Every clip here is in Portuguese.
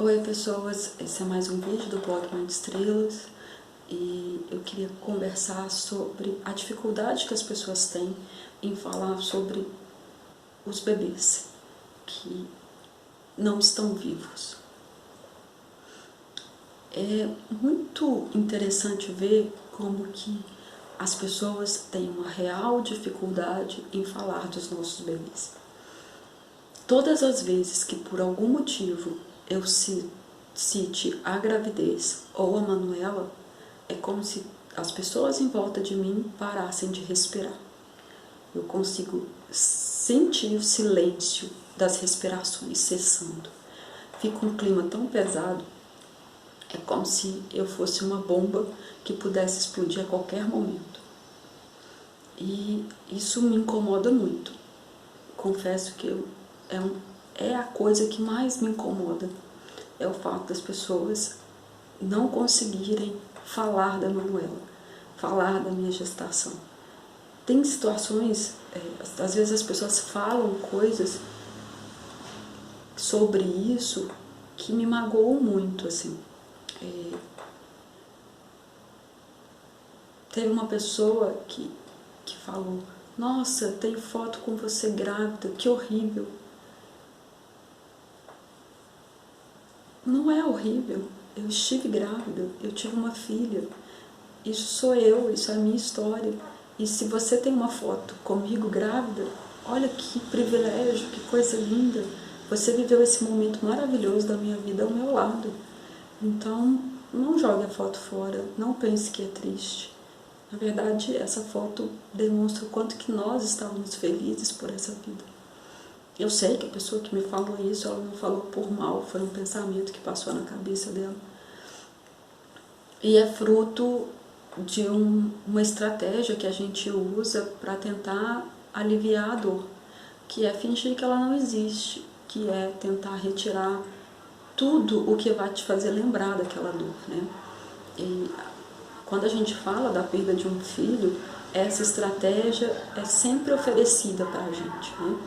Oi pessoas, esse é mais um vídeo do blog Mãe de Estrelas e eu queria conversar sobre a dificuldade que as pessoas têm em falar sobre os bebês que não estão vivos. É muito interessante ver como que as pessoas têm uma real dificuldade em falar dos nossos bebês. Todas as vezes que por algum motivo eu cite a gravidez ou a Manuela, é como se as pessoas em volta de mim parassem de respirar. Eu consigo sentir o silêncio das respirações cessando. Fica um clima tão pesado, é como se eu fosse uma bomba que pudesse explodir a qualquer momento. E isso me incomoda muito. Confesso que é a coisa que mais me incomoda, é o fato das pessoas não conseguirem falar da Manuela, falar da minha gestação. Tem situações, às vezes as pessoas falam coisas sobre isso que me magoam muito, assim. Teve uma pessoa que falou: nossa, tem foto com você grávida, que horrível. Não é horrível, eu estive grávida, eu tive uma filha, isso sou eu, isso é a minha história. E se você tem uma foto comigo grávida, olha que privilégio, que coisa linda, você viveu esse momento maravilhoso da minha vida ao meu lado. Então, não jogue a foto fora, não pense que é triste. Na verdade, essa foto demonstra o quanto que nós estávamos felizes por essa vida. Eu sei que a pessoa que me falou isso, ela não falou por mal, foi um pensamento que passou na cabeça dela. E é fruto de uma estratégia que a gente usa para tentar aliviar a dor, que é fingir que ela não existe, que é tentar retirar tudo o que vai te fazer lembrar daquela dor, né? E quando a gente fala da perda de um filho, essa estratégia é sempre oferecida para a gente, né?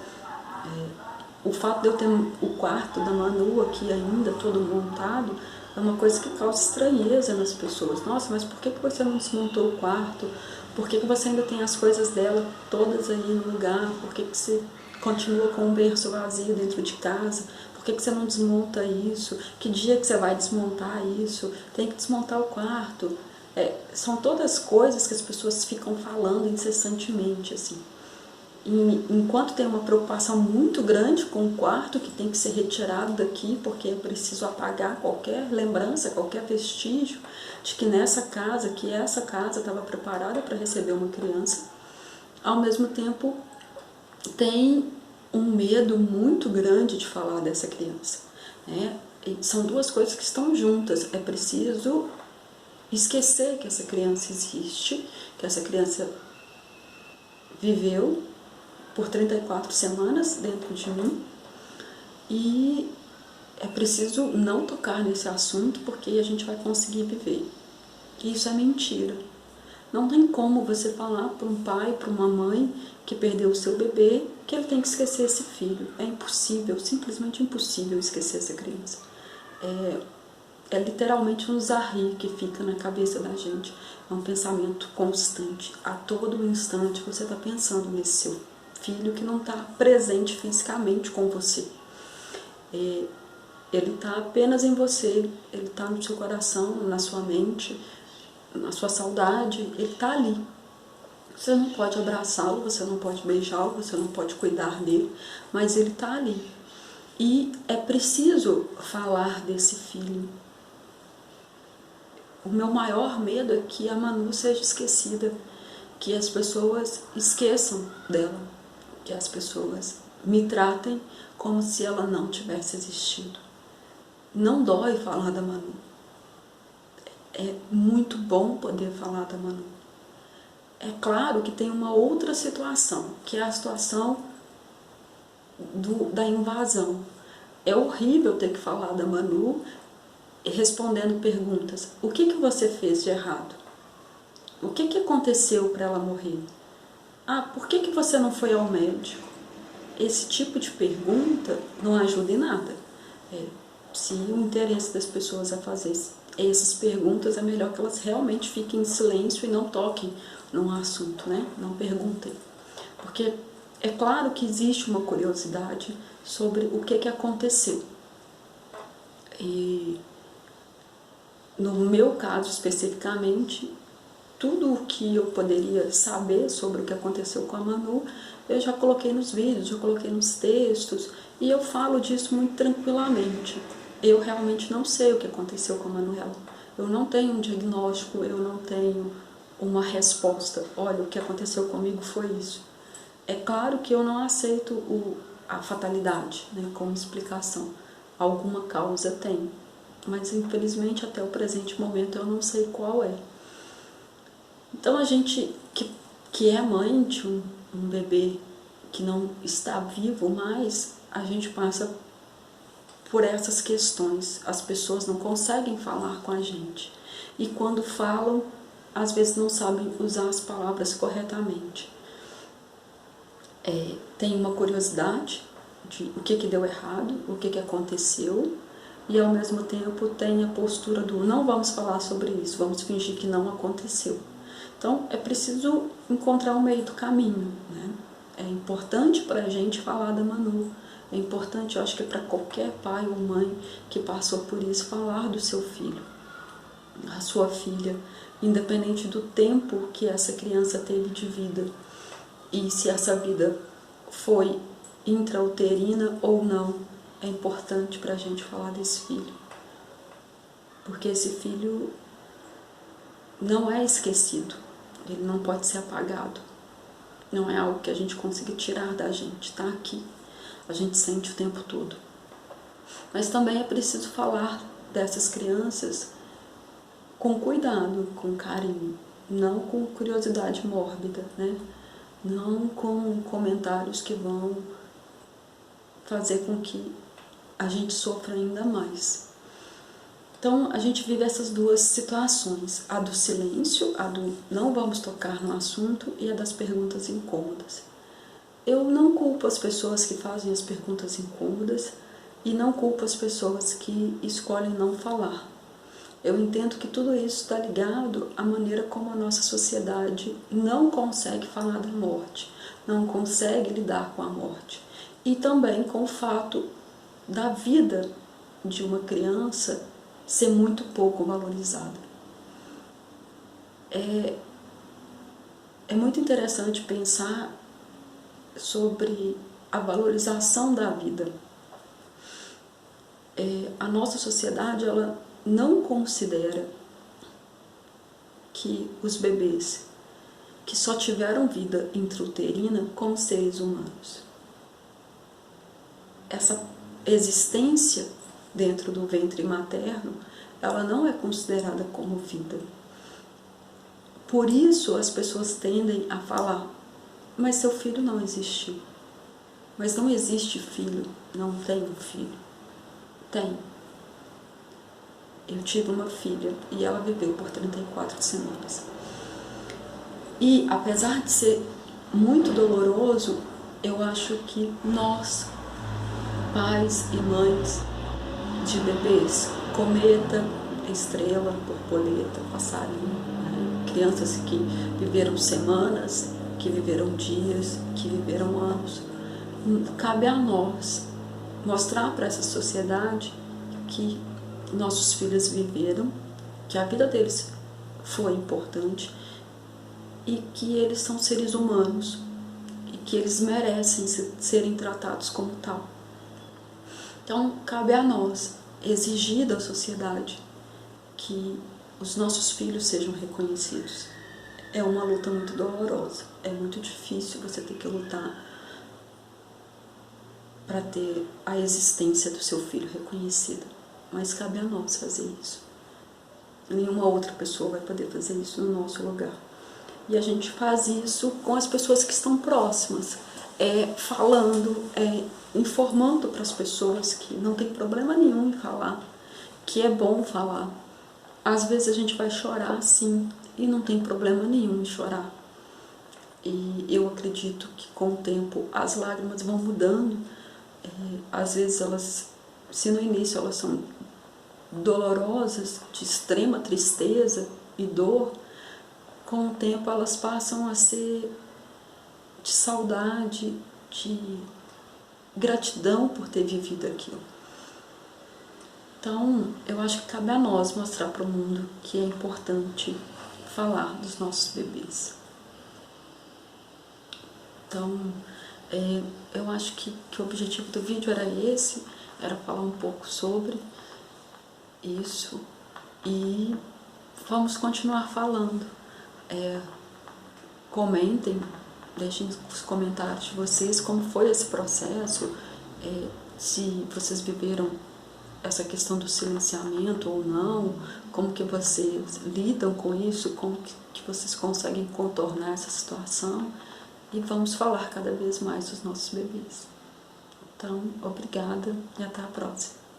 O fato de eu ter o quarto da Manu aqui ainda todo montado é uma coisa que causa estranheza nas pessoas. Nossa, mas por que você não desmontou o quarto? Por que você ainda tem as coisas dela todas aí no lugar? Por que você continua com um berço vazio dentro de casa? Por que você não desmonta isso? Que dia que você vai desmontar isso? Tem que desmontar o quarto. São todas coisas que as pessoas ficam falando incessantemente, assim. Enquanto tem uma preocupação muito grande com o quarto que tem que ser retirado daqui, porque é preciso apagar qualquer lembrança, qualquer vestígio de que essa casa estava preparada para receber uma criança, ao mesmo tempo tem um medo muito grande de falar dessa criança, né? E são duas coisas que estão juntas. É preciso esquecer que essa criança existe, que essa criança viveu por 34 semanas dentro de mim, e é preciso não tocar nesse assunto porque a gente vai conseguir viver. E isso é mentira. Não tem como você falar para um pai, para uma mãe que perdeu o seu bebê, que ele tem que esquecer esse filho. É impossível, simplesmente impossível esquecer essa criança. É literalmente um zarri que fica na cabeça da gente. É um pensamento constante. A todo instante você está pensando nesse seu filho que não está presente fisicamente com você. Ele está apenas em você, ele está no seu coração, na sua mente, na sua saudade, ele está ali. Você não pode abraçá-lo, você não pode beijá-lo, você não pode cuidar dele, mas ele está ali. E é preciso falar desse filho. O meu maior medo é que a Manu seja esquecida, que as pessoas esqueçam dela, que as pessoas me tratem como se ela não tivesse existido. Não dói falar da Manu. É muito bom poder falar da Manu. É claro que tem uma outra situação, que é a situação da invasão. É horrível ter que falar da Manu respondendo perguntas. O que você fez de errado? O que aconteceu para ela morrer? Por que você não foi ao médico? Esse tipo de pergunta não ajuda em nada. Se o interesse das pessoas é fazer essas perguntas, é melhor que elas realmente fiquem em silêncio e não toquem num assunto, né? Não perguntem. Porque é claro que existe uma curiosidade sobre o que aconteceu. E no meu caso especificamente, tudo o que eu poderia saber sobre o que aconteceu com a Manu, eu já coloquei nos vídeos, já coloquei nos textos, e eu falo disso muito tranquilamente. Eu realmente não sei o que aconteceu com a Manuela. Eu não tenho um diagnóstico, eu não tenho uma resposta. Olha, o que aconteceu comigo foi isso. É claro que eu não aceito a fatalidade, né, como explicação. Alguma causa tem, mas infelizmente até o presente momento eu não sei qual é. Então a gente que é mãe de um bebê que não está vivo mais, a gente passa por essas questões. As pessoas não conseguem falar com a gente. E quando falam, às vezes não sabem usar as palavras corretamente. Tem uma curiosidade de o que deu errado, o que aconteceu, e ao mesmo tempo tem a postura do não vamos falar sobre isso, vamos fingir que não aconteceu. Então é preciso encontrar o meio do caminho, né? É importante para a gente falar da Manu, é importante, eu acho que para qualquer pai ou mãe que passou por isso, falar do seu filho, a sua filha, independente do tempo que essa criança teve de vida, e se essa vida foi intrauterina ou não, é importante para a gente falar desse filho, porque esse filho não é esquecido, ele não pode ser apagado, não é algo que a gente consiga tirar da gente, está aqui, a gente sente o tempo todo. Mas também é preciso falar dessas crianças com cuidado, com carinho, não com curiosidade mórbida, né? Não com comentários que vão fazer com que a gente sofra ainda mais. Então a gente vive essas duas situações, a do silêncio, a do não vamos tocar no assunto, e a das perguntas incômodas. Eu não culpo as pessoas que fazem as perguntas incômodas e não culpo as pessoas que escolhem não falar. Eu entendo que tudo isso está ligado à maneira como a nossa sociedade não consegue falar da morte, não consegue lidar com a morte. E também com o fato da vida de uma criança ser muito pouco valorizada. É muito interessante pensar sobre a valorização da vida. A nossa sociedade, ela não considera que os bebês que só tiveram vida intrauterina como seres humanos. Essa existência dentro do ventre materno, ela não é considerada como vida. Por isso as pessoas tendem a falar, mas seu filho não existiu. Mas não existe filho, não tem um filho. Tem. Eu tive uma filha e ela viveu por 34 semanas. E apesar de ser muito doloroso, eu acho que nós, pais e mães de bebês, cometa, estrela, borboleta, passarinho, né? Crianças que viveram semanas, que viveram dias, que viveram anos, cabe a nós mostrar para essa sociedade que nossos filhos viveram, que a vida deles foi importante e que eles são seres humanos e que eles merecem serem tratados como tal. Então, cabe a nós exigir da sociedade que os nossos filhos sejam reconhecidos. É uma luta muito dolorosa, é muito difícil você ter que lutar para ter a existência do seu filho reconhecida, mas cabe a nós fazer isso. Nenhuma outra pessoa vai poder fazer isso no nosso lugar. E a gente faz isso com as pessoas que estão próximas, falando, informando para as pessoas que não tem problema nenhum em falar, que é bom falar. Às vezes a gente vai chorar, sim, e não tem problema nenhum em chorar. E eu acredito que com o tempo as lágrimas vão mudando, às vezes elas se no início elas são dolorosas, de extrema tristeza e dor, com o tempo elas passam a ser de saudade, de gratidão por ter vivido aquilo. Então, eu acho que cabe a nós mostrar para o mundo que é importante falar dos nossos bebês. Então, eu acho que o objetivo do vídeo era esse, era falar um pouco sobre isso, e vamos continuar falando. Comentem, deixem os comentários de vocês, como foi esse processo, se vocês viveram essa questão do silenciamento ou não, como que vocês lidam com isso, como que vocês conseguem contornar essa situação, e vamos falar cada vez mais dos nossos bebês. Então, obrigada e até a próxima.